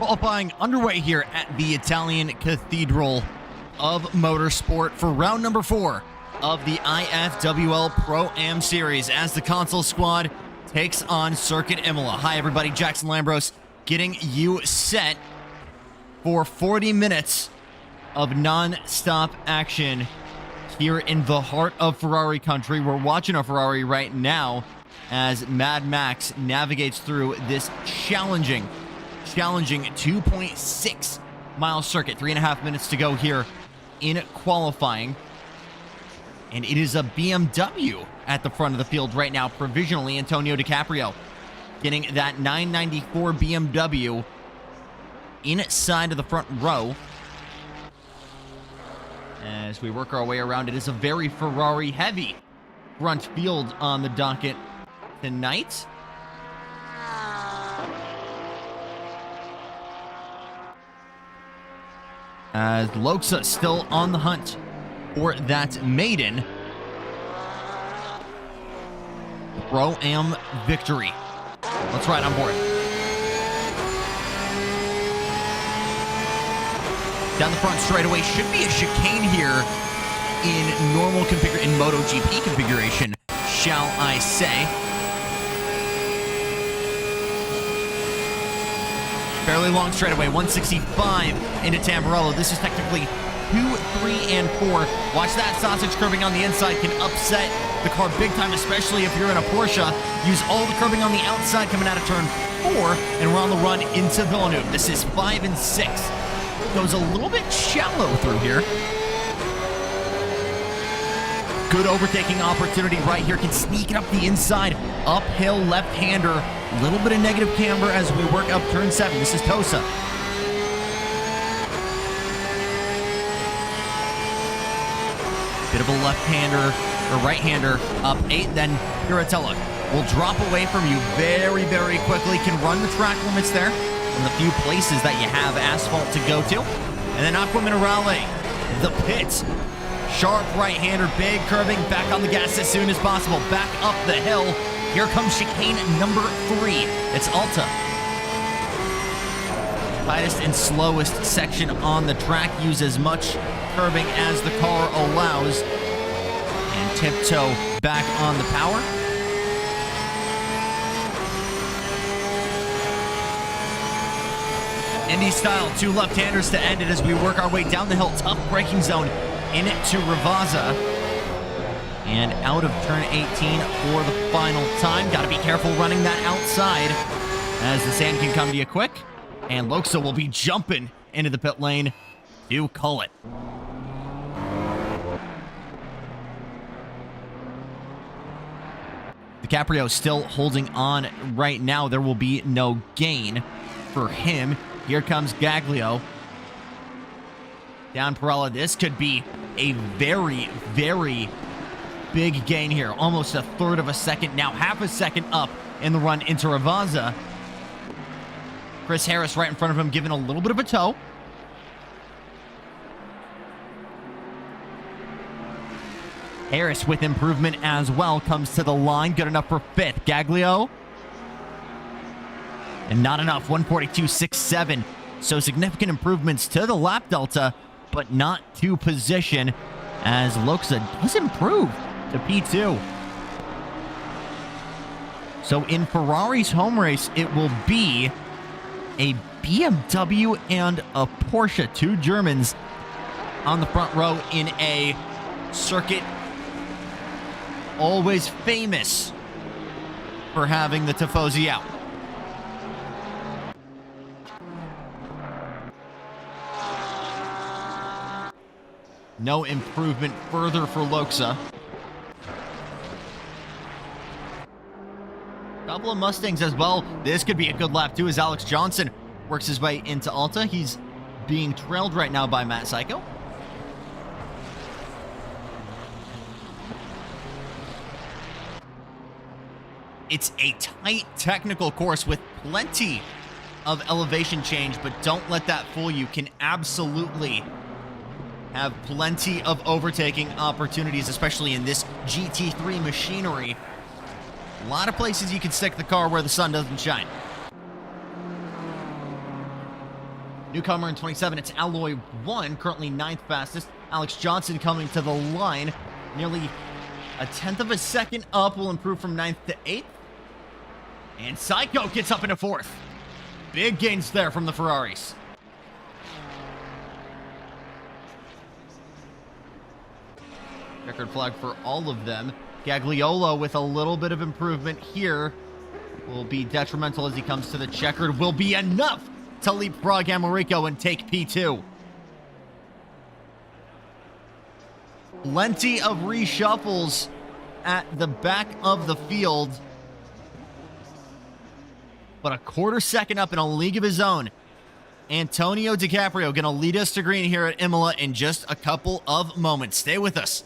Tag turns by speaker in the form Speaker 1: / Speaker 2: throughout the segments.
Speaker 1: Qualifying underway here at the Italian Cathedral of Motorsport for round number 4 of the IFWL Pro-Am Series as the console squad takes on Circuit Imola. Hi everybody, Jackson Lambros getting you set for 40 minutes of non-stop action here in the heart of Ferrari country. We're watching a Ferrari right now as Mad Max navigates through this challenging 2.6 mile circuit. 3.5 minutes to go here in qualifying. And it is a BMW at the front of the field right now, provisionally. Antonio DiCaprio getting that 994 BMW inside of the front row. As we work our way around, it is a very Ferrari-heavy front field on the docket tonight. As Loxa still on the hunt for that maiden Pro-Am victory. Let's ride on board. Down the front straightaway should be a chicane here in normal configuration, in MotoGP configuration, shall I say. Fairly long straightaway, 165 into Tamburello. This is technically 2, 3, and 4. Watch that sausage curbing on the inside can upset the car big time, especially if you're in a Porsche. Use all the curbing on the outside coming out of turn 4, and we're on the run into Villeneuve. This is 5 and 6. Goes a little bit shallow through here. Good overtaking opportunity right here. Can sneak it up the inside. Uphill left-hander. Little bit of negative camber as we work up turn 7. This is Tosa. Bit of a left-hander or right-hander up 8. Then Piratello will drop away from you very, very quickly. Can run the track limits there in the few places that you have asphalt to go to. And then Aqua Minerale, the pit. Sharp right-hander, big curving, back on the gas as soon as possible. Back up the hill. Here comes chicane number 3. It's Alta. Tightest and slowest section on the track. Use as much curving as the car allows. And tiptoe back on the power. Indy style, 2 left-handers to end it as we work our way down the hill. Tough braking zone into Ravazza. And out of turn 18 for the final time. Got to be careful running that outside as the sand can come to you quick. And Loxa will be jumping into the pit lane to call it. DiCaprio still holding on right now. There will be no gain for him. Here comes Gaglio. Down Perella. This could be a very, very big gain here. Almost a third of a second. Now half a second up in the run into Ravazza. Chris Harris right in front of him, giving a little bit of a tow. Harris with improvement as well. Comes to the line. Good enough for 5th. Gaglio. And not enough. 142.67. So significant improvements to the lap delta, but not to position, as Loxa does improve to P2. So in Ferrari's home race, it will be a BMW and a Porsche, 2 Germans on the front row in a circuit always famous for having the Tifosi out. No improvement further for Loxa. Couple of Mustangs as well. This could be a good lap too as Alex Johnson works his way into Alta. He's being trailed right now by Matt Psycho. It's a tight technical course with plenty of elevation change, but don't let that fool you. Can absolutely have plenty of overtaking opportunities, especially in this GT3 machinery. A lot of places you can stick the car where the sun doesn't shine. Newcomer in 27, it's Alloy 1, currently 9th fastest. Alex Johnson coming to the line, nearly a 1/10 of a second up, will improve from 9th to 8th. And Psycho gets up into 4th. Big gains there from the Ferraris. Checkered flag for all of them. Gagliola with a little bit of improvement here will be detrimental as he comes to the checkered. Will be enough to leapfrog Amorico and take P2. Plenty of reshuffles at the back of the field. But a quarter second up in a league of his own. Antonio DiCaprio going to lead us to green here at Imola in just a couple of moments. Stay with us.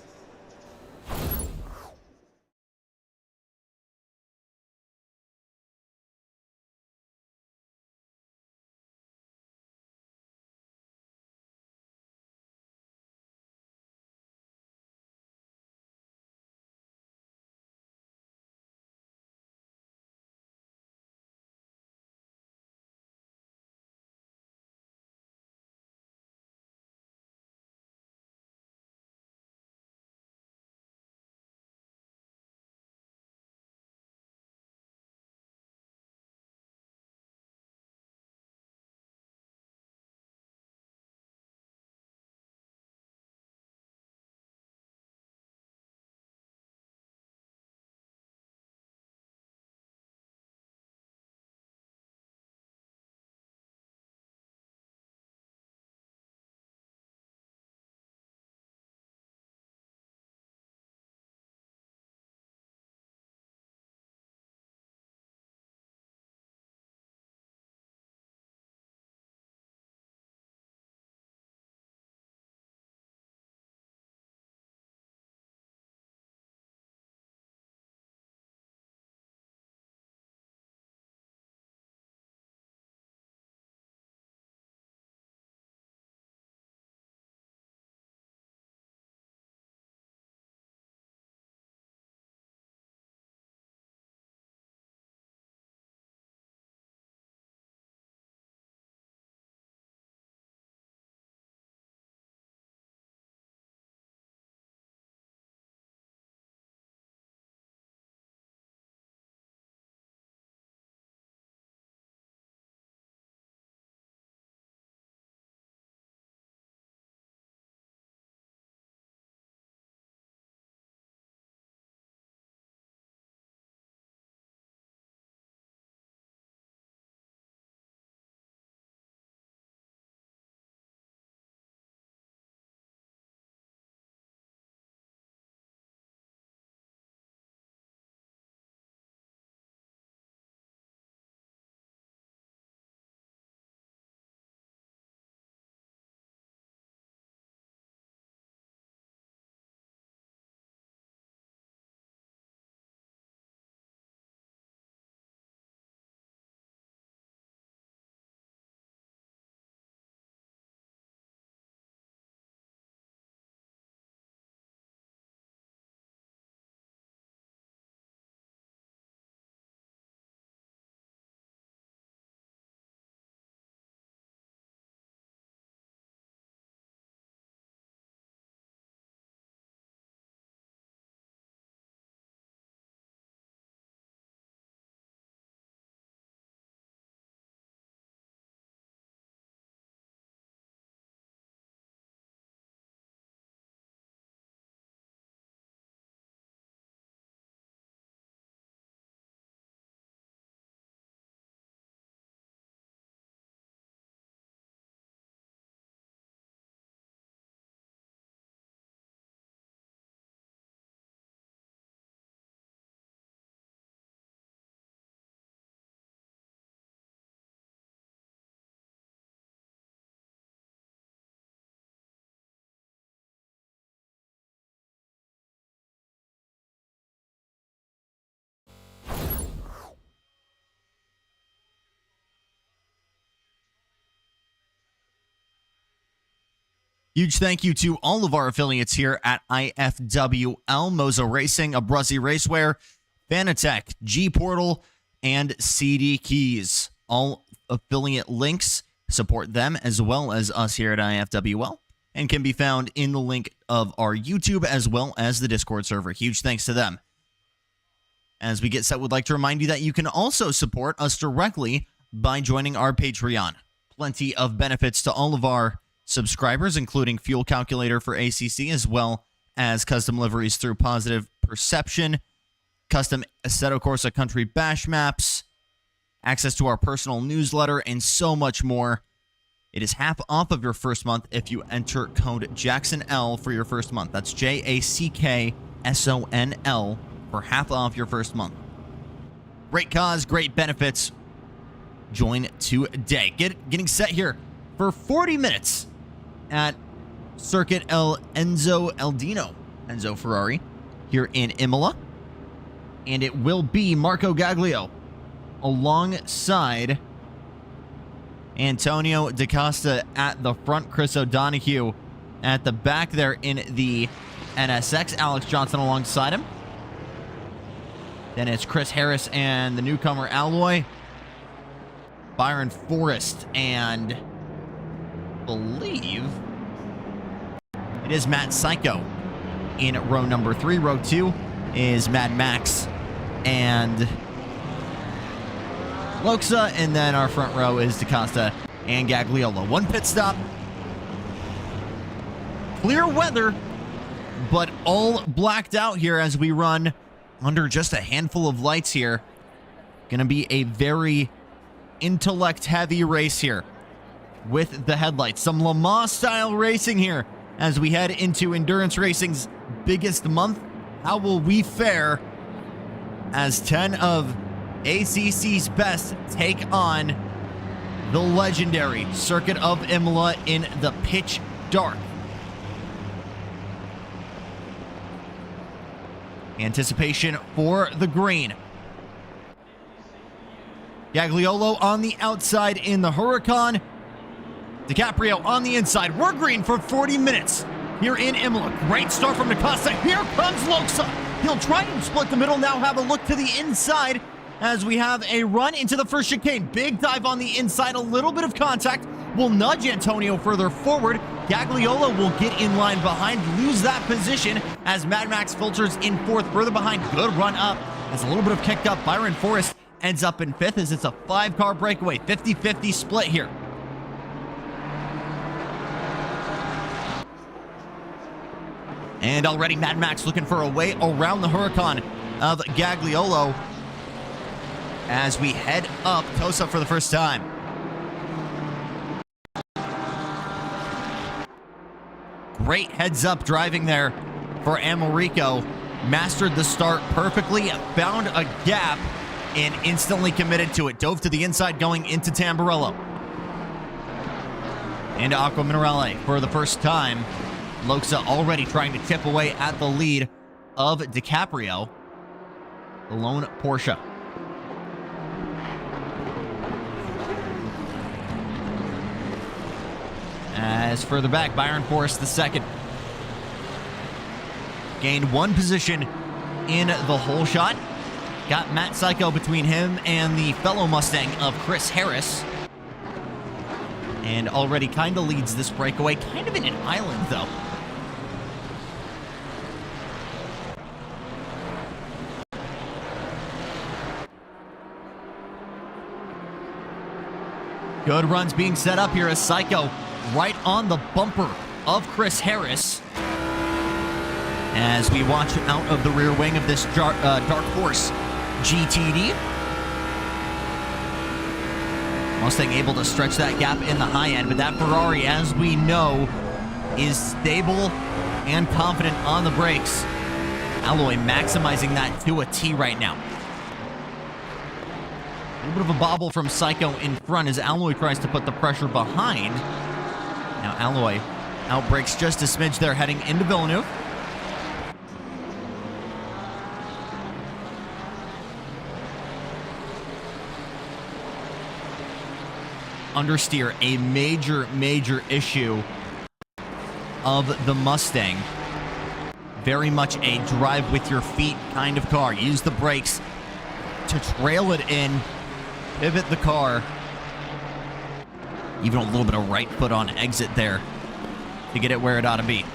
Speaker 1: Huge thank you to all of our affiliates here at IFWL, Mozo Racing, Abruzzi Racewear, Fanatec, G Portal, and CD Keys. All affiliate links support them as well as us here at IFWL, and can be found in the link of our YouTube as well as the Discord server. Huge thanks to them. As we get set, we'd like to remind you that you can also support us directly by joining our Patreon. Plenty of benefits to all of our subscribers, including fuel calculator for ACC, as well as custom liveries through Positive Perception, custom Assetto Corsa Country Bash maps, access to our personal newsletter, and so much more. It is half off of your first month if you enter code JacksonL for your first month. That's JACKSONL for half off your first month. Great cause, great benefits. Join today. Getting set here for 40 minutes at Circuit El Enzo Eldino, Enzo Ferrari, here in Imola. And it will be Marco Gaglio alongside Antonio DaCosta at the front, Chris O'Donoghue at the back there in the NSX, Alex Johnson alongside him. Then it's Chris Harris and the newcomer Alloy, Byron Forrest, and I believe it is Matt Psycho in row number 3. Row 2 is Mad Max and Loxa, and then our front row is DaCosta and Gagliolo. One pit stop. Clear weather, but all blacked out here as we run under just a handful of lights here. Gonna be a very intellect-heavy race here with the headlights. Some Le Mans-style racing here as we head into endurance racing's biggest month. How will we fare as 10 of ACC's best take on the legendary Circuit of Imola in the pitch dark? Anticipation for the green. Gagliolo on the outside in the Huracan. DiCaprio on the inside. We're green for 40 minutes here in Imola. Great start from DaCosta. Here comes Loxa. He'll try and split the middle. Now have a look to the inside as we have a run into the first chicane. Big dive on the inside. A little bit of contact will nudge Antonio further forward. Gagliolo will get in line behind, lose that position as Mad Max filters in fourth, further behind. Good run up. There's a little bit of kicked up. Byron Forrest ends up in fifth as it's a 5-car breakaway. 50-50 split here. And already Mad Max looking for a way around the Huracan of Gagliolo as we head up Tosa for the first time. Great heads-up driving there for Amorico. Mastered the start perfectly, found a gap, and instantly committed to it. Dove to the inside going into Tamburello. Into Aqua Minerale for the first time. Loxa already trying to chip away at the lead of DiCaprio, the lone Porsche. As further back, Byron Forrest the second. Gained one position in the whole shot. Got Matt Psycho between him and the fellow Mustang of Chris Harris. And already kind of leads this breakaway, kind of in an island though. Good runs being set up here as Psycho right on the bumper of Chris Harris. As we watch out of the rear wing of this Dark Horse GTD. Mustang able to stretch that gap in the high end, but that Ferrari, as we know, is stable and confident on the brakes. Alloy maximizing that to a T right now. A little bit of a bobble from Psycho in front as Alloy tries to put the pressure behind. Now Alloy outbrakes just a smidge there heading into Villeneuve. Understeer, a major issue of the Mustang. Very much a drive with your feet kind of car. Use the brakes to trail it in, pivot the car. Even a little bit of right foot on exit there to get it where it ought to be.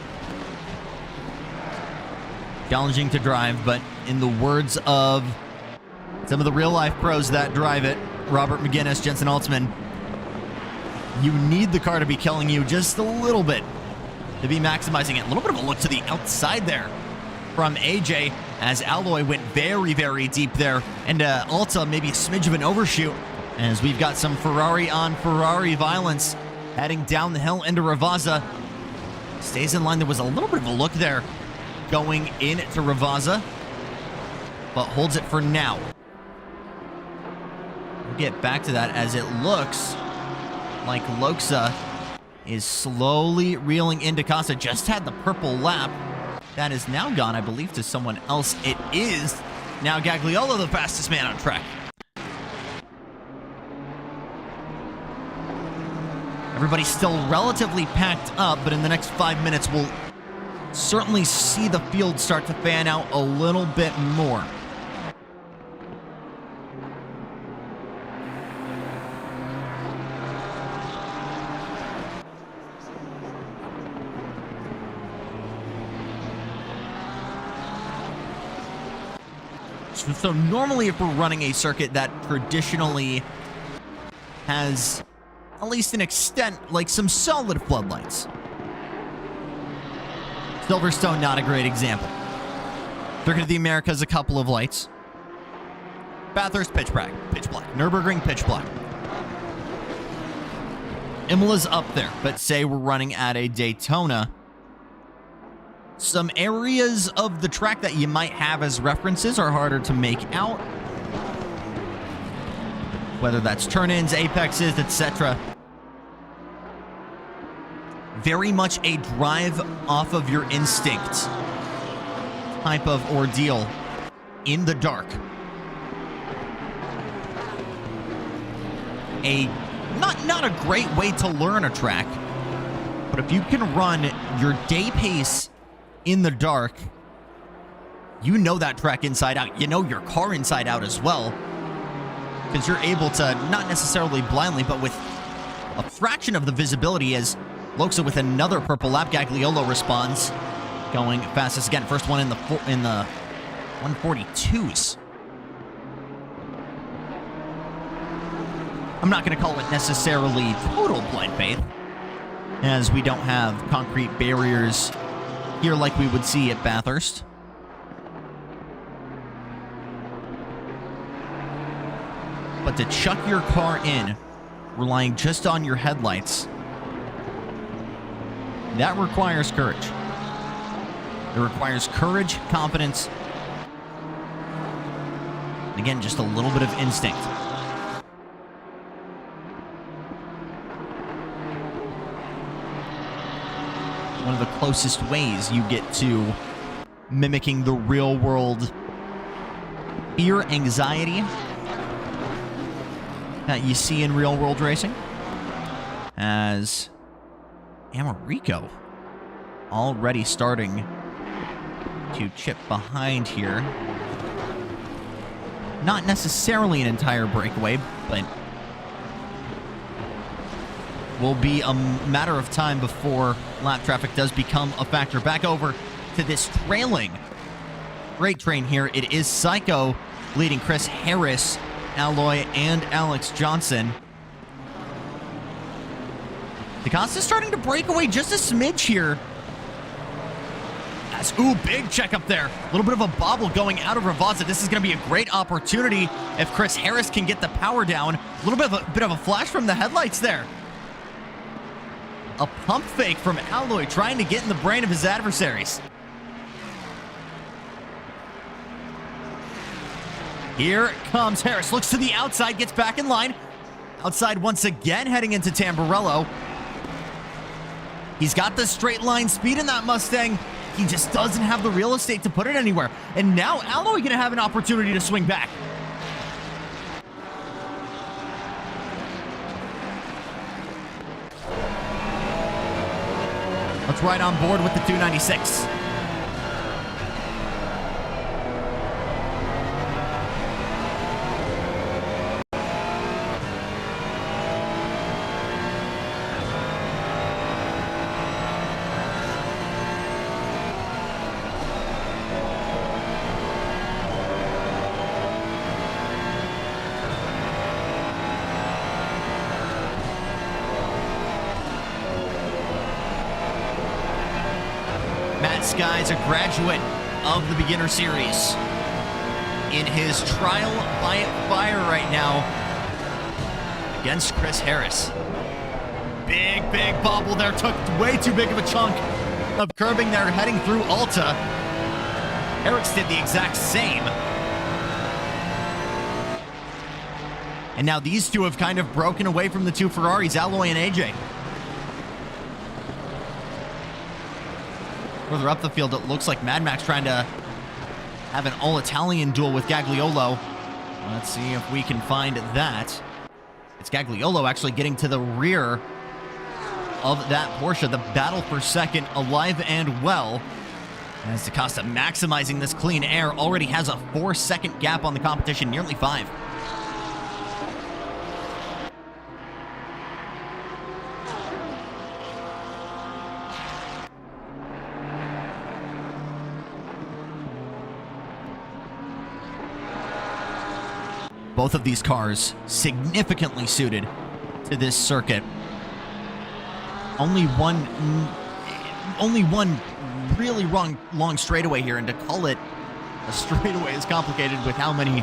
Speaker 1: Challenging to drive, but in the words of some of the real-life pros that drive it, Robert McGinnis, Jensen Altzman, you need the car to be killing you just a little bit to be maximizing it. A little bit of a look to the outside there from AJ as Alloy went very, very deep there. And Alta, maybe a smidge of an overshoot as we've got some Ferrari on Ferrari violence heading down the hill into Ravazza. Stays in line. There was a little bit of a look there going into Ravazza, but holds it for now. We'll get back to that as it looks like Loxa is slowly reeling into Costa. Just had the purple lap. That is now gone, I believe, to someone else. It is now Gagliolo, the fastest man on track. Everybody's still relatively packed up, but in the next 5 minutes, we'll certainly see the field start to fan out a little bit more. So normally if we're running a circuit that traditionally has, at least an extent, like some solid floodlights. Silverstone, not a great example. Circuit of the Americas, a couple of lights. Bathurst, pitch black. Nürburgring, pitch black. Imola's up there, but say we're running at a Daytona. Some areas of the track that you might have as references are harder to make out. Whether that's turn-ins, apexes, etc. Very much a drive off of your instinct type of ordeal in the dark. Not a great way to learn a track, but if you can run your day pace in the dark, you know that track inside out. You know your car inside out as well, because you're able to, not necessarily blindly, but with a fraction of the visibility, as Loxa with another purple lap. Gagliolo responds, going fastest again. First one in the 142s. I'm not going to call it necessarily total blind faith, as we don't have concrete barriers here like we would see at Bathurst. But to chuck your car in, relying just on your headlights, that requires courage. It requires courage, confidence, and again, just a little bit of instinct. One of the closest ways you get to mimicking the real world fear, anxiety that you see in real world racing, as Americo already starting to chip behind here. Not necessarily an entire breakaway, but will be a matter of time before lap traffic does become a factor. Back over to this trailing freight train here. It is Psycho leading Chris Harris, Alloy, and Alex Johnson. DaCosta starting to break away just a smidge here. Ooh, big check up there. A little bit of a bobble going out of Ravazza. This is going to be a great opportunity if Chris Harris can get the power down. A little bit of a flash from the headlights there. A pump fake from Alloy trying to get in the brain of his adversaries. Here comes Harris. Looks to the outside, gets back in line. Outside once again, heading into Tamburello. He's got the straight line speed in that Mustang. He just doesn't have the real estate to put it anywhere. And now Alloy going to have an opportunity to swing back. Let's ride on board with the 296. This guy's a graduate of the beginner series. In his trial by fire right now against Chris Harris. Big bobble there. Took way too big of a chunk of curbing there heading through Alta. Harris did the exact same. And now these two have kind of broken away from the two Ferraris, Alloy and AJ. Further up the field, it looks like Mad Max trying to have an all-Italian duel with Gagliolo. Let's see if we can find that. It's Gagliolo actually getting to the rear of that Porsche. The battle for second, alive and well. As DaCosta maximizing this clean air, already has a 4-second gap on the competition, nearly 5. Both of these cars significantly suited to this circuit. Only one really long straightaway here, and to call it a straightaway is complicated with how many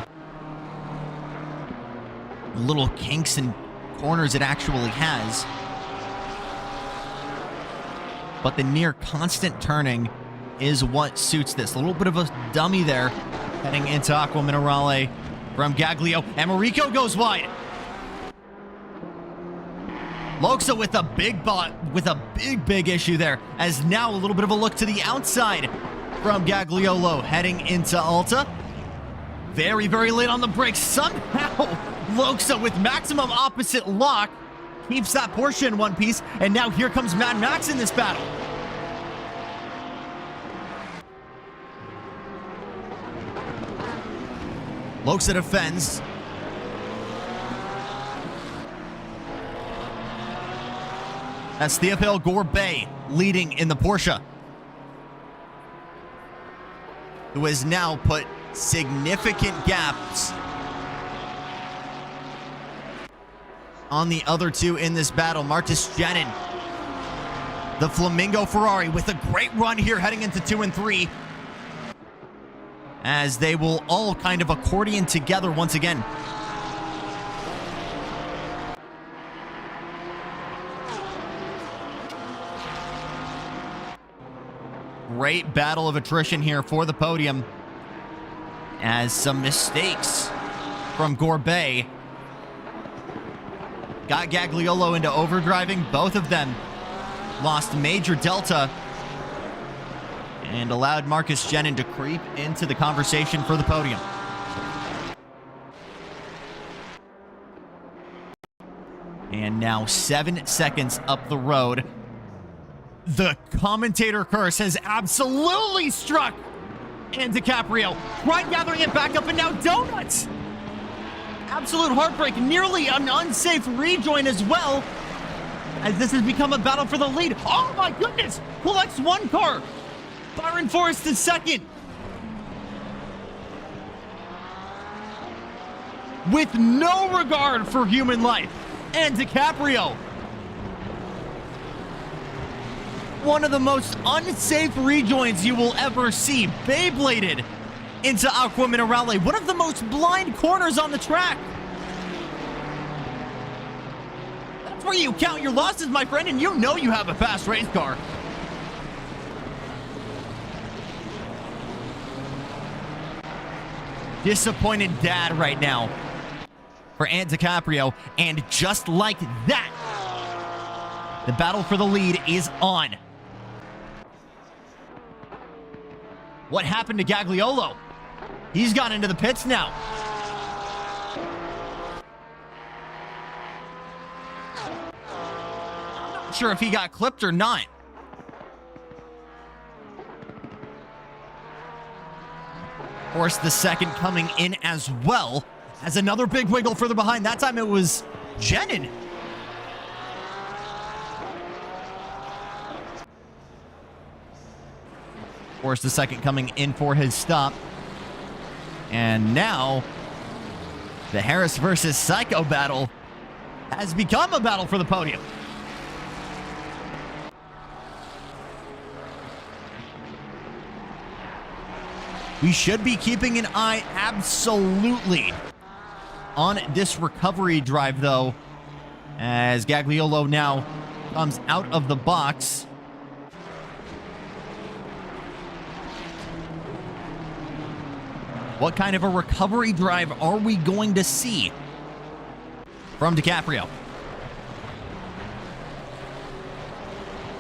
Speaker 1: little kinks and corners it actually has. But the near constant turning is what suits this. A little bit of a dummy there heading into Aqua Minerale from Gaglio. Americo goes wide. Loxa with a big issue there, as now a little bit of a look to the outside from Gagliolo heading into Alta. Very late on the brakes. Somehow Loxa with maximum opposite lock keeps that Porsche in one piece, and now here comes Mad Max in this battle. Loxa defends. That's Theophile Gorbet leading in the Porsche, who has now put significant gaps on the other two in this battle. Marcus Jenin, the Flamingo Ferrari, with a great run here heading into 2 and 3, as they will all kind of accordion together once again. Great battle of attrition here for the podium, as some mistakes from Gorbet got Gagliolo into overdriving. Both of them lost major delta and allowed Marcus Jenin to creep into the conversation for the podium. And now 7 seconds up the road. The commentator curse has absolutely struck and DiCaprio. Right, gathering it back up, and now Donuts. Absolute heartbreak, nearly an unsafe rejoin as well, as this has become a battle for the lead. Oh my goodness, collects one car. Byron Forrest is second. With no regard for human life. And DiCaprio, one of the most unsafe rejoins you will ever see, Beybladed into Aqua Minerale, one of the most blind corners on the track. That's where you count your losses, my friend, and you know you have a fast race car. Disappointed dad right now for Ant DiCaprio, and just like that, the battle for the lead is on. What happened to Gagliolo? He's gone into the pits now. I'm not sure if he got clipped or not. Force the second coming in as well, as another big wiggle further behind. That time it was Jenin. Force the second coming in for his stop. And now the Harris versus Psycho battle has become a battle for the podium. We should be keeping an eye absolutely on this recovery drive, though, as Gagliolo now comes out of the box. What kind of a recovery drive are we going to see from DiCaprio?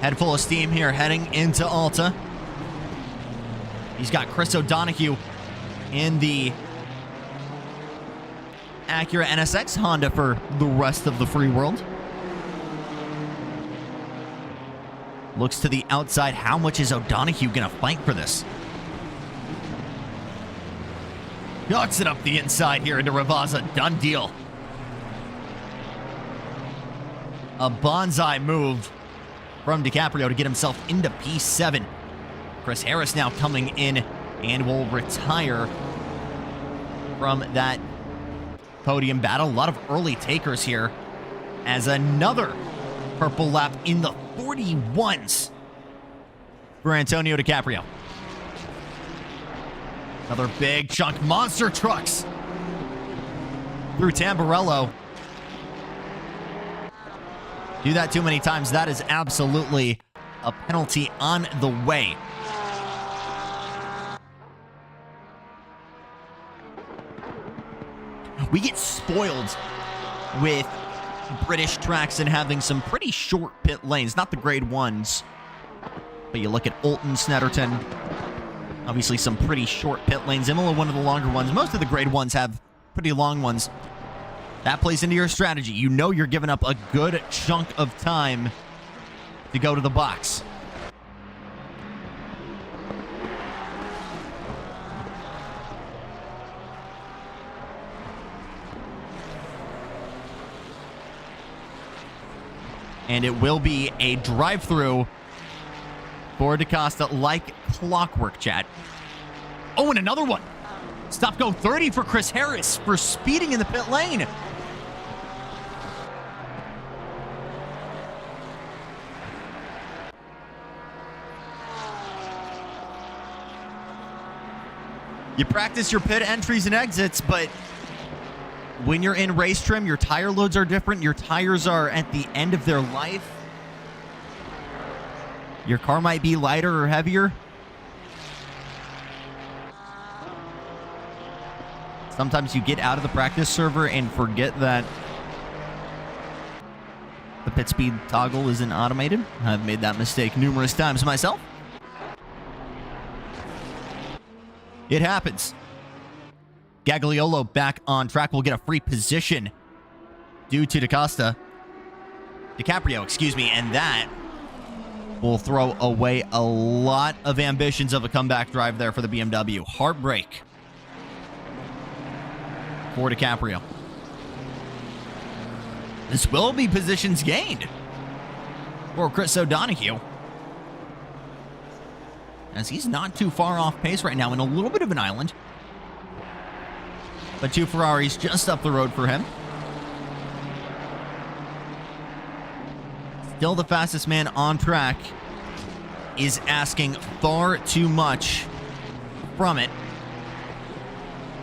Speaker 1: Head full of steam here, heading into Alta. He's got Chris O'Donoghue in the Acura NSX Honda for the rest of the free world. Looks to the outside. How much is O'Donoghue going to fight for this? Knocks it up the inside here into Ravazza. Done deal. A bonsai move from DiCaprio to get himself into P7. Chris Harris now coming in and will retire from that podium battle. A lot of early takers here as another purple lap in the 41s for Antonio DiCaprio. Another big chunk. Monster trucks through Tamburello. Do that too many times. That is absolutely a penalty on the way. We get spoiled with British tracks and having some pretty short pit lanes. Not the grade ones, but you look at Olton, Snetterton. Obviously some pretty short pit lanes. Imola, one of the longer ones. Most of the grade ones have pretty long ones. That plays into your strategy. You know you're giving up a good chunk of time to go to the box. And it will be a drive-through for DaCosta like clockwork, chat. Oh, and another one. Stop go 30 for Chris Harris for speeding in the pit lane. You practice your pit entries and exits, but when you're in race trim, your tire loads are different. Your tires are at the end of their life. Your car might be lighter or heavier. Sometimes you get out of the practice server and forget that the pit speed toggle isn't automated. I've made that mistake numerous times myself. It happens. Gagliolo back on track will get a free position due to DaCaprio, excuse me, and that will throw away a lot of ambitions of a comeback drive there for the BMW. Heartbreak for DiCaprio. This will be positions gained for Chris O'Donoghue, as he's not too far off pace right now in a little bit of an island. But two Ferraris just up the road for him. Still the fastest man on track is asking far too much from it.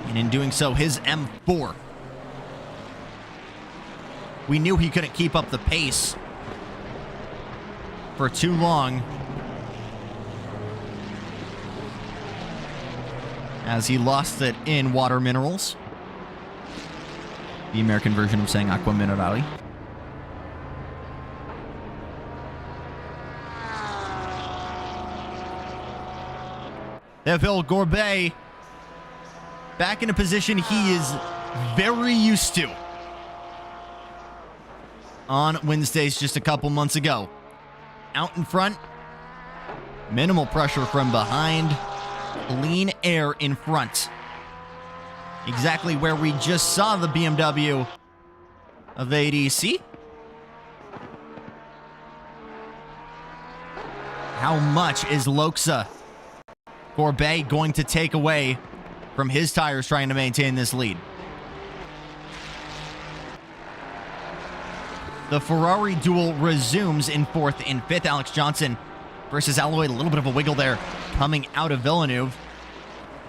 Speaker 1: And in doing so, his M4. We knew he couldn't keep up the pace for too long, as he lost it in water minerals. The American version of saying aqua minerale. Neville Gorbet back in a position he is very used to on Wednesdays just a couple months ago. Out in front, minimal pressure from behind, clean air in front. Exactly where we just saw the BMW of ADC. How much is Loxa Gorbet going to take away from his tires trying to maintain this lead? The Ferrari duel resumes in fourth and fifth. Alex Johnson versus Alloy. A little bit of a wiggle there coming out of Villeneuve.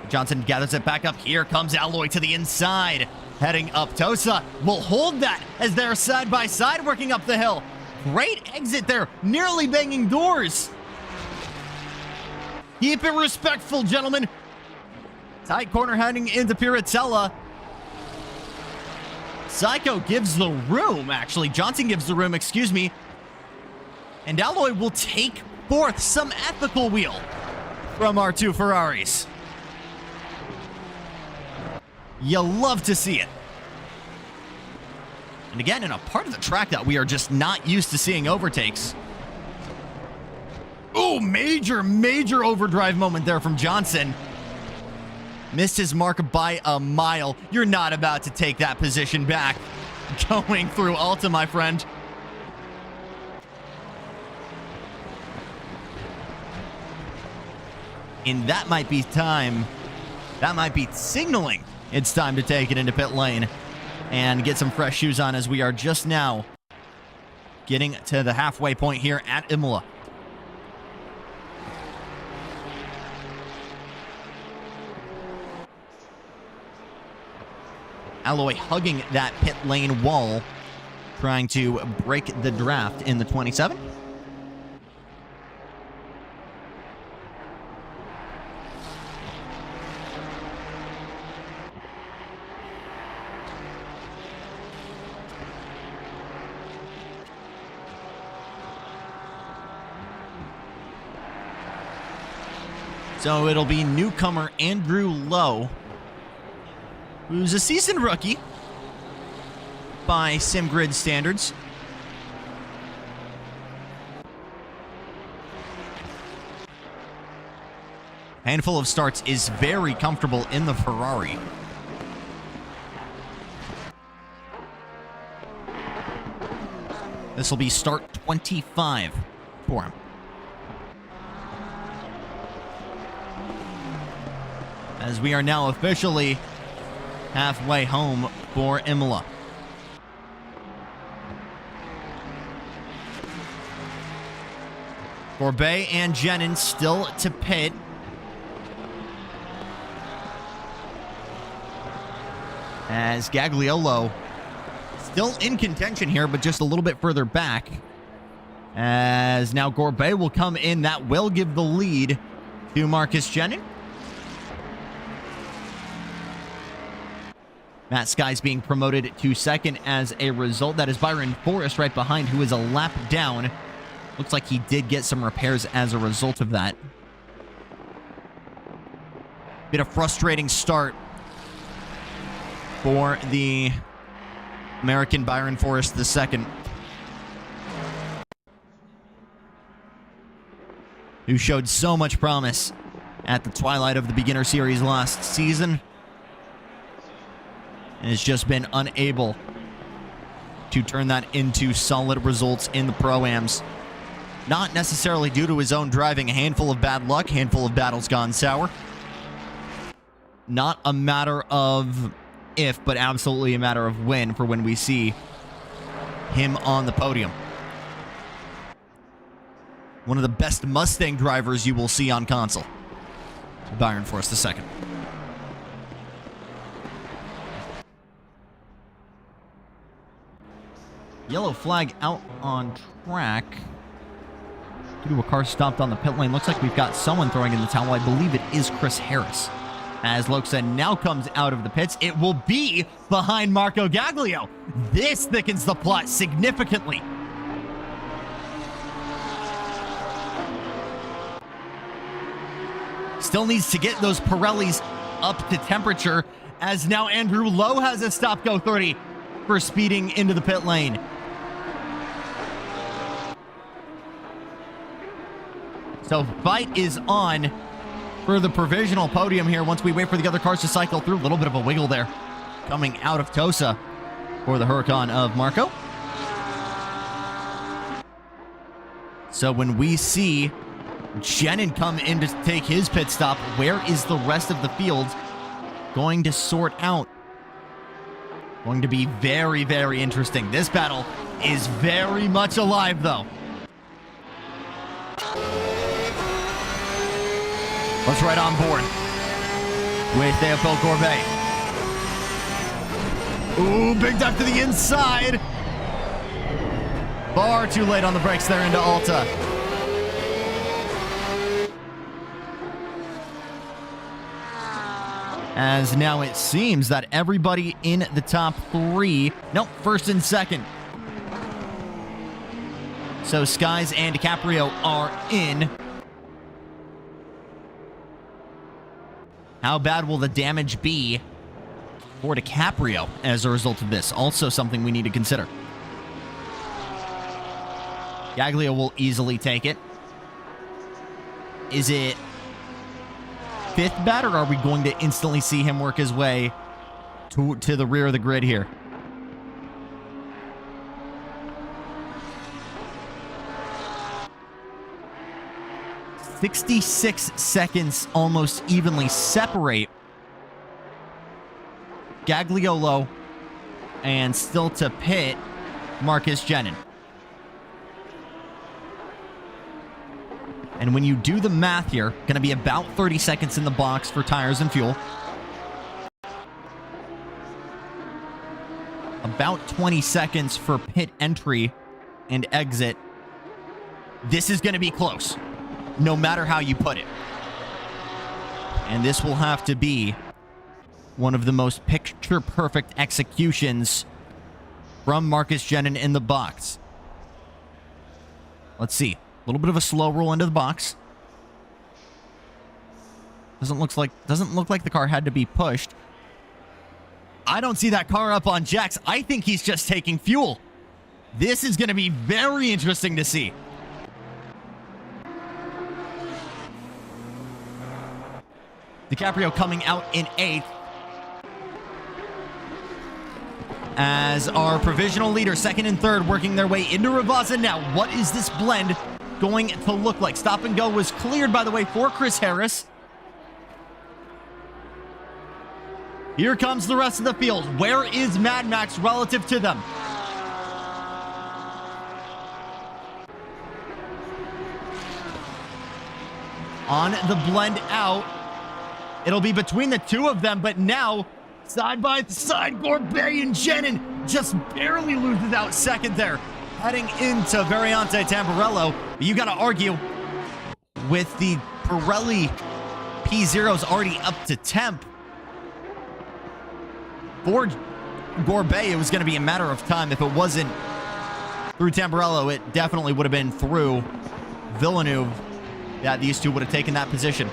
Speaker 1: Johnson gathers it back up. Here comes Alloy to the inside. Heading up. Tosa will hold that as they're side by side working up the hill. Great exit there. Nearly banging doors. Keep it respectful, gentlemen. Tight corner heading into Piratella. Psycho gives the room, actually. Johnson gives the room, excuse me. And Alloy will take fourth. Some ethical wheel from our two Ferraris. You love to see it. And again, in a part of the track that we are just not used to seeing overtakes. Oh, major overdrive moment there from Johnson. Missed his mark by a mile. You're not about to take that position back. Going through Alta, my friend. And that might be time. That might be signaling it's time to take it into pit lane and get some fresh shoes on, as we are just now getting to the halfway point here at Imola. Alloy hugging that pit lane wall, trying to break the draft in the 27. So it'll be newcomer Andrew Lowe, who's a seasoned rookie by SimGrid standards. Handful of starts, is very comfortable in the Ferrari. This will be start 25 for him. As we are now officially halfway home for Imola. Gorbet and Jenin still to pit. As Gagliolo still in contention here, but just a little bit further back. As now Gorbet will come in. That will give the lead to Marcus Jenin. Matt Sky's being promoted to second as a result. That is Byron Forrest right behind, who is a lap down. Looks like he did get some repairs as a result of that. Bit of frustrating start for the American Byron Forrest II, who showed so much promise at the twilight of the beginner series last season, and has just been unable to turn that into solid results in the Pro-Ams. Not necessarily due to his own driving. A handful of bad luck, handful of battles gone sour. Not a matter of if, but absolutely a matter of when for when we see him on the podium. One of the best Mustang drivers you will see on console. Byron Forrest II. Yellow flag out on track due to a car stopped on the pit lane. Looks like we've got someone throwing in the towel. I believe it is Chris Harris. As Loksen now comes out of the pits, it will be behind Marco Gaglio. This thickens the plot significantly. Still needs to get those Pirellis up to temperature, as now Andrew Lowe has a stop-go 30 for speeding into the pit lane. So fight is on for the provisional podium here once we wait for the other cars to cycle through. A little bit of a wiggle there coming out of Tosa for the Huracan of Marco. So when we see Jenin come in to take his pit stop, where is the rest of the field going to sort out? Going to be very, very interesting. This battle is very much alive, though. Let's ride on board. with Theophile Gorbet. Ooh, big dive to the inside. Far too late on the brakes there into Alta. As now it seems that everybody in the top three, nope, first and second. So Skies and DiCaprio are in. How bad will the damage be for DiCaprio as a result of this? Also something we need to consider. Gaglio will easily take it. Is it fifth bad, or are we going to instantly see him work his way to the rear of the grid here? "66 seconds almost evenly separate Gagliolo and still to pit Marcus Jenin. And when you do the math here, going to be about 30 seconds in the box for tires and fuel. About 20 seconds for pit entry and exit. This is going to be close, no matter how you put it. And this will have to be one of the most picture-perfect executions from Marcus Jenin in the box. Let's see. A little bit of a slow roll into the box. Doesn't look like the car had to be pushed. I don't see that car up on jacks. I think he's just taking fuel. This is going to be very interesting to see. DiCaprio coming out in 8th. As our provisional leader, second and third, working their way into Ravazza now. What is this blend going to look like? Stop and go was cleared, by the way, for Chris Harris. Here comes the rest of the field. Where is Mad Max relative to them? On the blend out, it'll be between the two of them, but now side by side, Gorbet and Jenin just barely loses out second there, heading into Variante Tamburello. But you got to argue with the Pirelli P0's already up to temp. For Gorbet, it was going to be a matter of time. If it wasn't through Tamburello, it definitely would have been through Villeneuve. Yeah, these two would have taken that position.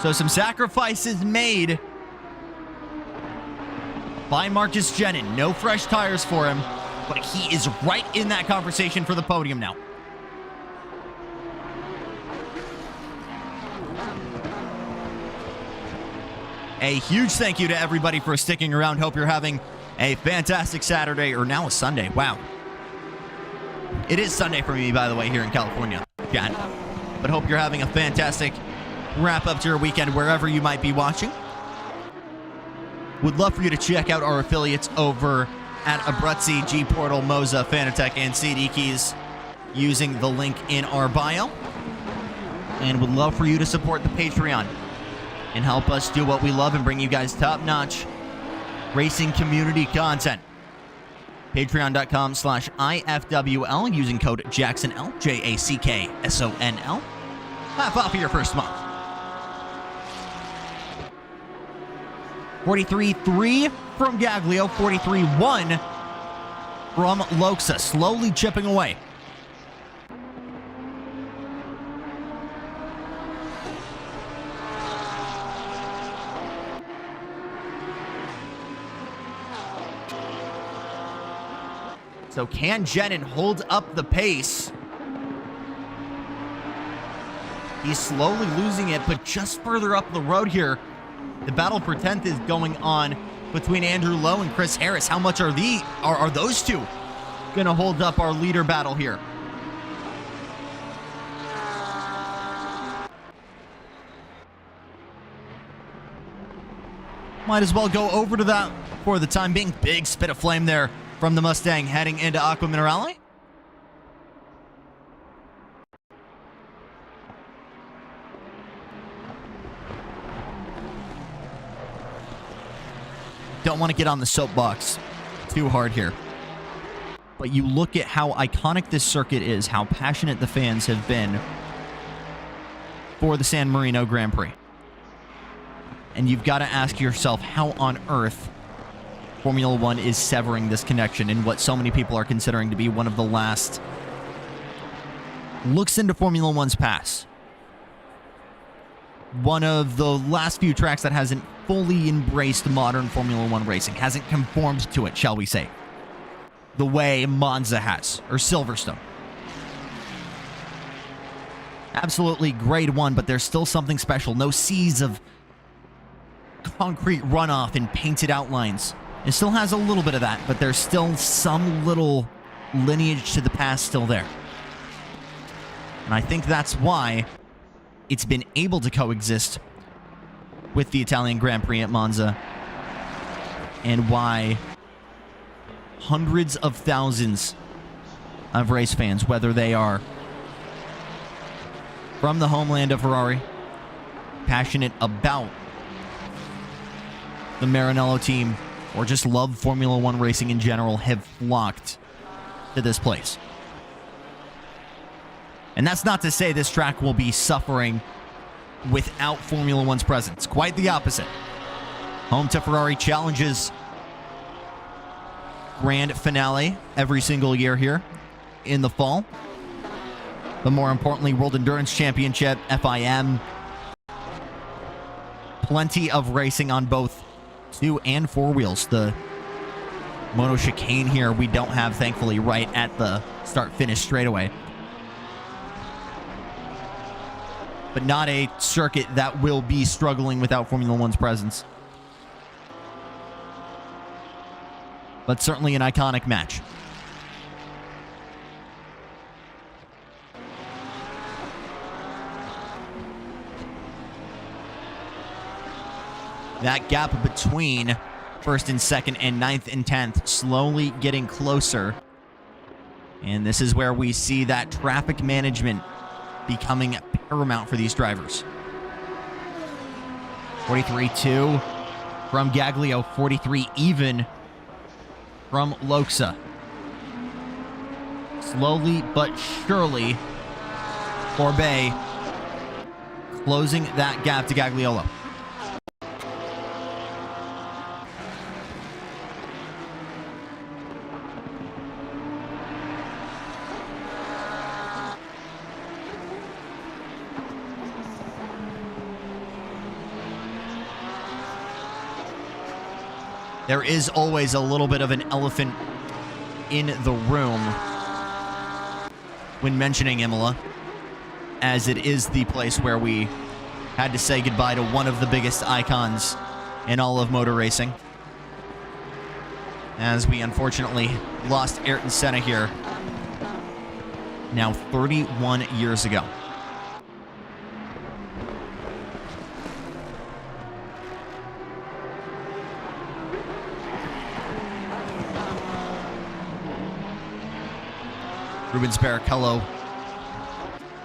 Speaker 1: So some sacrifices made by Marcus Jenin. No fresh tires for him, but he is right in that conversation for the podium now. A huge thank you to everybody for sticking around. Hope you're having a fantastic Saturday, or now a Sunday. Wow. It is Sunday for me, by the way, here in California. God. But hope you're having a fantastic wrap up to your weekend wherever you might be watching. Would love for you to check out our affiliates over at Abruzzi, G Portal, Moza, Fanatec, and CD Keys using the link in our bio. And would love for you to support the Patreon and help us do what we love and bring you guys top-notch racing community content. Patreon.com/IFWL using code JACKSONL, JACKSONL. Half off of your first month. 43.3 from Gaglio, 43.1 from Loxa, slowly chipping away. So can Jenin hold up the pace? He's slowly losing it, but just further up the road here. The battle for 10th is going on between Andrew Lowe and Chris Harris. How much are those two going to hold up our leader battle here? Might as well go over to that for the time being. Big spit of flame there from the Mustang heading into Aqua Minerale. don't want to get on the soapbox too hard here. But you look at how iconic this circuit is, how passionate the fans have been for the San Marino Grand Prix. And you've got to ask yourself how on earth Formula One is severing this connection in what so many people are considering to be one of the last looks into Formula One's past. One of the last few tracks that hasn't fully embraced modern Formula One racing, hasn't conformed to it, shall we say, the way Monza has, or Silverstone. Absolutely grade 1, but there's still something special. No seas of concrete runoff and painted outlines. It still has a little bit of that, but there's still some little lineage to the past still there. And I think that's why it's been able to coexist with the Italian Grand Prix at Monza, and why hundreds of thousands of race fans, whether they are from the homeland of Ferrari, passionate about the Maranello team, or just love Formula One racing in general, have flocked to this place. And that's not to say this track will be suffering without Formula One's presence. Quite the opposite. Home to Ferrari challenges grand finale every single year here in the fall. But more importantly, World Endurance Championship, FIM. Plenty of racing on both 2 and 4 wheels. The moto chicane here we don't have, thankfully, right at the start-finish straightaway. But not a circuit that will be struggling without Formula One's presence. But certainly an iconic match. That gap between first and second and 9th and 10th slowly getting closer. And this is where we see that traffic management becoming paramount for these drivers. 43-2 from Gaglio, 43 even from Loxa. Slowly but surely, Corbet closing that gap to Gagliolo. There is always a little bit of an elephant in the room when mentioning Imola, as it is the place where we had to say goodbye to one of the biggest icons in all of motor racing, as we unfortunately lost Ayrton Senna here now 31 years ago. Rubens Barrichello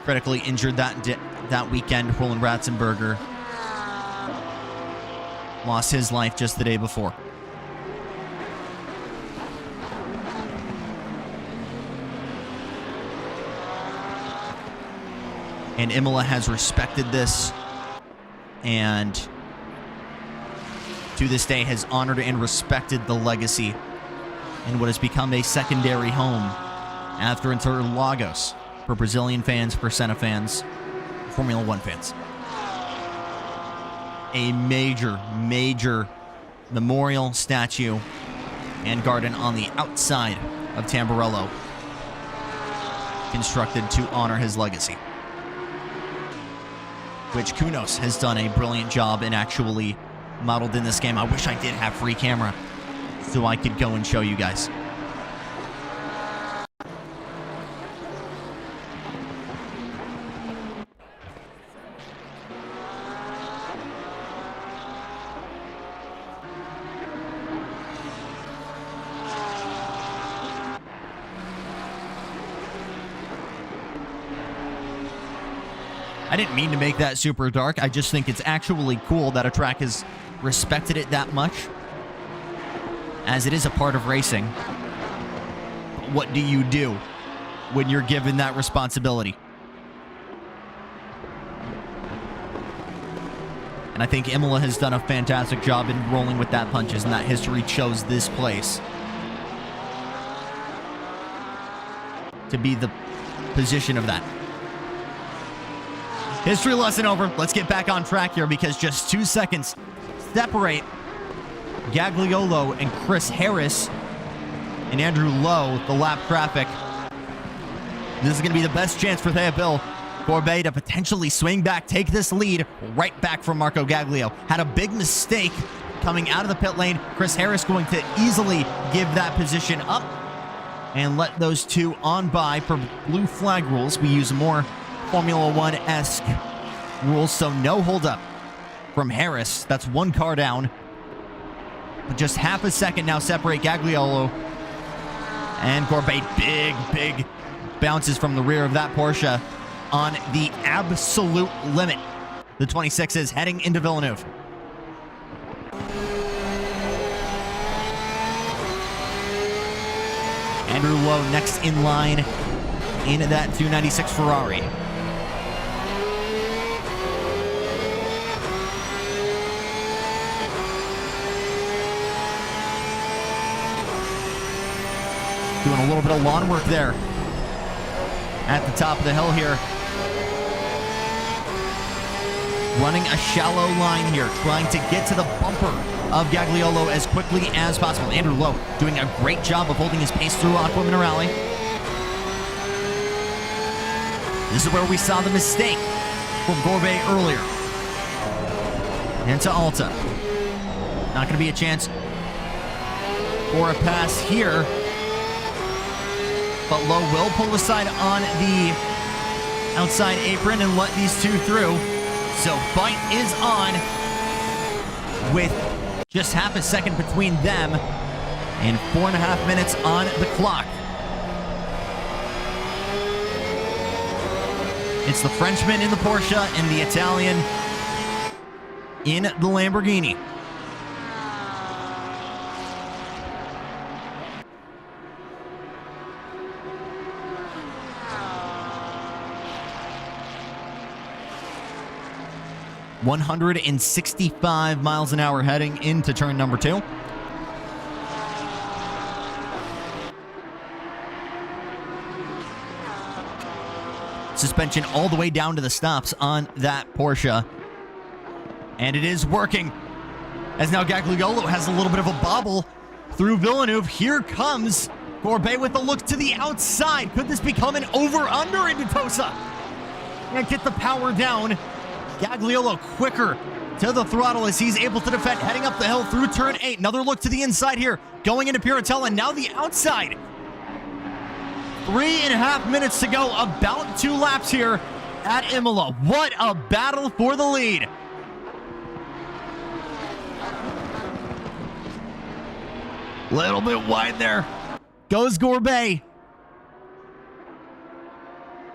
Speaker 1: critically injured that weekend. Roland Ratzenberger lost his life just the day before. And Imola has respected this, and to this day has honored and respected the legacy in what has become a secondary home after Interlagos for Brazilian fans, for Senna fans, Formula One fans. A major, major memorial statue and garden on the outside of Tamburello, constructed to honor his legacy, which Kunos has done a brilliant job in actually modeled in this game. I wish I did have free camera so I could go and show you guys. I didn't mean to make that super dark. I just think it's actually cool that a track has respected it that much as it is a part of racing. But what do you do when you're given that responsibility? And I think IMOLA has done a fantastic job in rolling with that punches, and that history chose this place to be the position of that. History lesson over. Let's get back on track here, because just 2 seconds separate Gagliolo and Chris Harris and Andrew Lowe, the lap traffic. This is going to be the best chance for Theophile Gorbet to potentially swing back, take this lead right back from Marco Gaglio. Had a big mistake coming out of the pit lane. Chris Harris going to easily give that position up and let those two on by. Per blue flag rules, we use more Formula One-esque rules, so no holdup from Harris. That's one car down. But just half a second now separate Gagliolo and Gorbet. Big bounces from the rear of that Porsche on the absolute limit. The 26 is heading into Villeneuve. Andrew Lowe next in line in that 296 Ferrari. Doing a little bit of lawn work there at the top of the hill here. Running a shallow line here, trying to get to the bumper of Gagliolo as quickly as possible. Andrew Lowe doing a great job of holding his pace through Aqua Minerale. This is where we saw the mistake from Gorbet earlier. Into Alta. Not going to be a chance for a pass here. But Lowe will pull aside on the outside apron and let these two through. So fight is on with just half a second between them and 4.5 minutes on the clock. It's the Frenchman in the Porsche and the Italian in the Lamborghini. $165 miles an hour heading into turn number 2. Suspension all the way down to the stops on that Porsche. And it is working. As now Gagliolo has a little bit of a bobble through Villeneuve. Here comes Gorbet with a look to the outside. Could this become an over-under into Tosa? And get the power down. Gagliolo quicker to the throttle as he's able to defend, heading up the hill through turn 8. Another look to the inside here, going into Piratella, and now the outside. 3.5 minutes to go, about 2 laps here at Imola. What a battle for the lead. Little bit wide there. Goes Gorbet.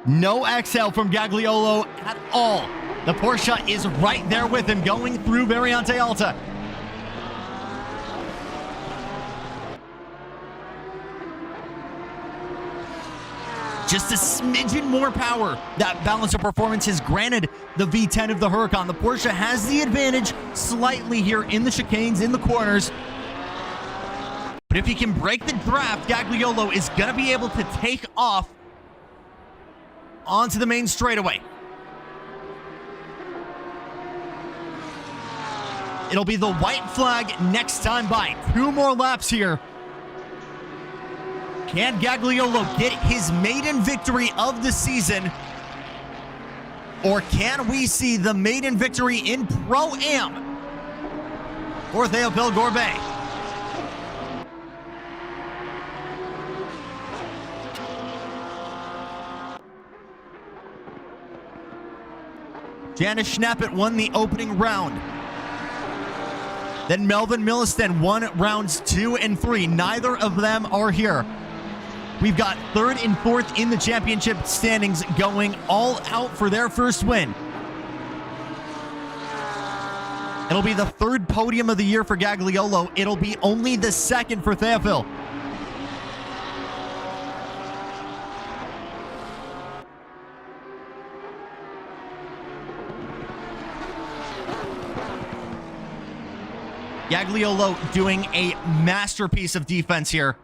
Speaker 1: No exhale from Gagliolo at all. The Porsche is right there with him, going through Variante Alta. Just a smidgen more power. That balance of performance has granted the V10 of the Huracan. The Porsche has the advantage slightly here in the chicanes, in the corners. But if he can break the draft, Gagliolo is going to be able to take off onto the main straightaway. It'll be the white flag next time by. 2 more laps here. Can Gagliolo get his maiden victory of the season? Or can we see the maiden victory in Pro-Am for Theophile Gorbet? Janice Schnappett won the opening round. Then Melvin Milliston won rounds 2 and 3. Neither of them are here. We've got 3rd and 4th in the championship standings going all out for their first win. It'll be the third podium of the year for Gagliolo. It'll be only the second for Theophil. Gagliolo doing a masterpiece of defense here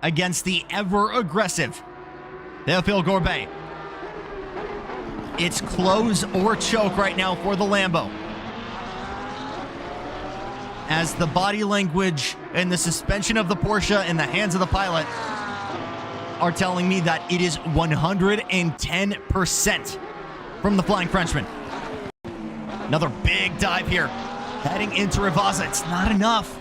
Speaker 1: against the ever-aggressive Theophil Gorbet. It's close or choke right now for the Lambo, as the body language and the suspension of the Porsche in the hands of the pilot are telling me that it is 110% from the Flying Frenchman. Another big dive here, heading into Rivazza. It's not enough.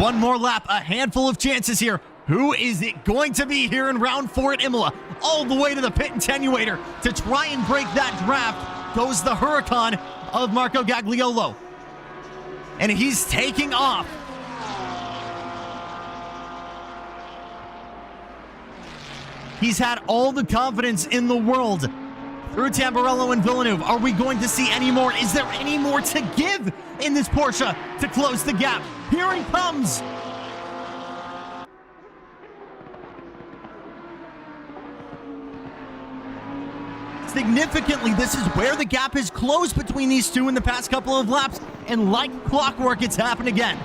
Speaker 1: One more lap, a handful of chances here. Who is it going to be here in round 4 at Imola? All the way to the pit attenuator to try and break that draft goes the Huracan of Marco Gagliolo. And he's taking off. He's had all the confidence in the world through Tamburello and Villeneuve. Are we going to see any more? Is there any more to give in this Porsche to close the gap? Here he comes. Significantly, this is where the gap has closed between these two in the past couple of laps, and like clockwork, it's happened again.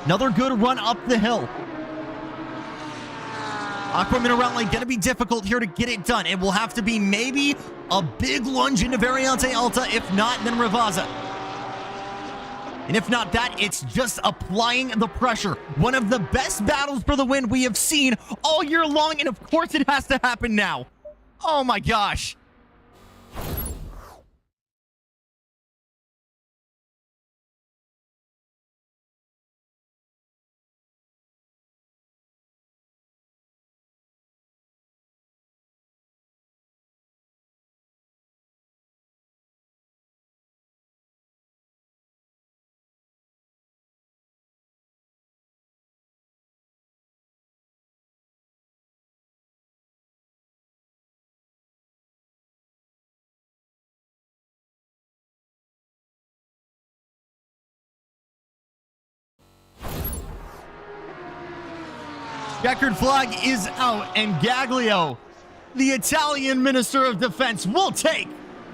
Speaker 1: Another good run up the hill. Aqua Minerale going to be difficult here to get it done. It will have to be maybe a big lunge into Variante Alta. If not, then Rivazza. And if not that, it's just applying the pressure. One of the best battles for the win we have seen all year long, and of course it has to happen now. Oh my gosh. Checkered flag is out, and Gaglio, the Italian Minister of Defense, will take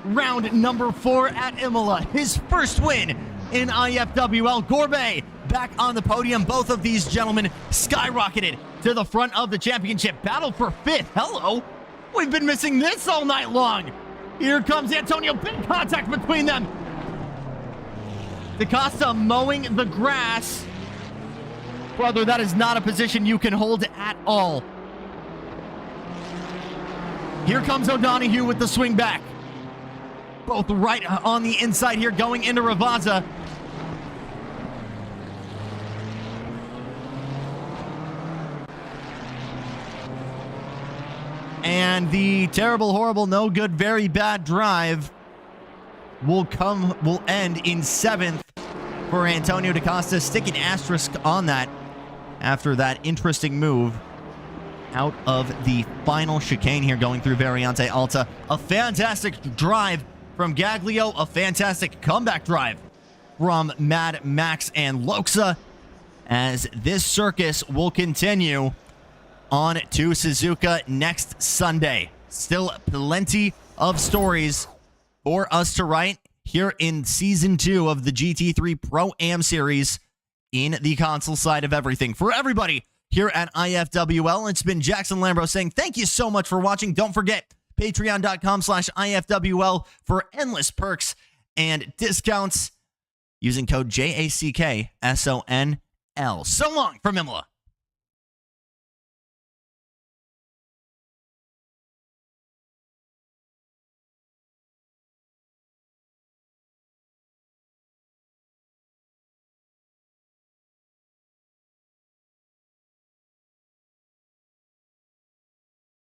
Speaker 1: round number 4 at Imola. His first win in IFWL. Gorbet back on the podium. Both of these gentlemen skyrocketed to the front of the championship. Battle for 5th. Hello. We've been missing this all night long. Here comes Antonio. Big contact between them. DaCosta mowing the grass. Brother, that is not a position you can hold at all. Here comes O'Donoghue with the swing back. Both right on the inside here, going into Rivazza. And the terrible, horrible, no good, very bad drive will end in 7th for Antonio DaCosta. Stick an asterisk on that after that interesting move out of the final chicane here, going through Variante Alta. A fantastic drive from Gaglio, a fantastic comeback drive from Mad Max and Loxa, as this circus will continue on to Suzuka next Sunday. Still plenty of stories for us to write here in Season 2 of the GT3 Pro-Am Series in the console side of everything. For everybody here at IFWL, it's been Jackson Lambros saying thank you so much for watching. Don't forget, patreon.com/IFWL for endless perks and discounts using code JACKSONL. So long from Imola.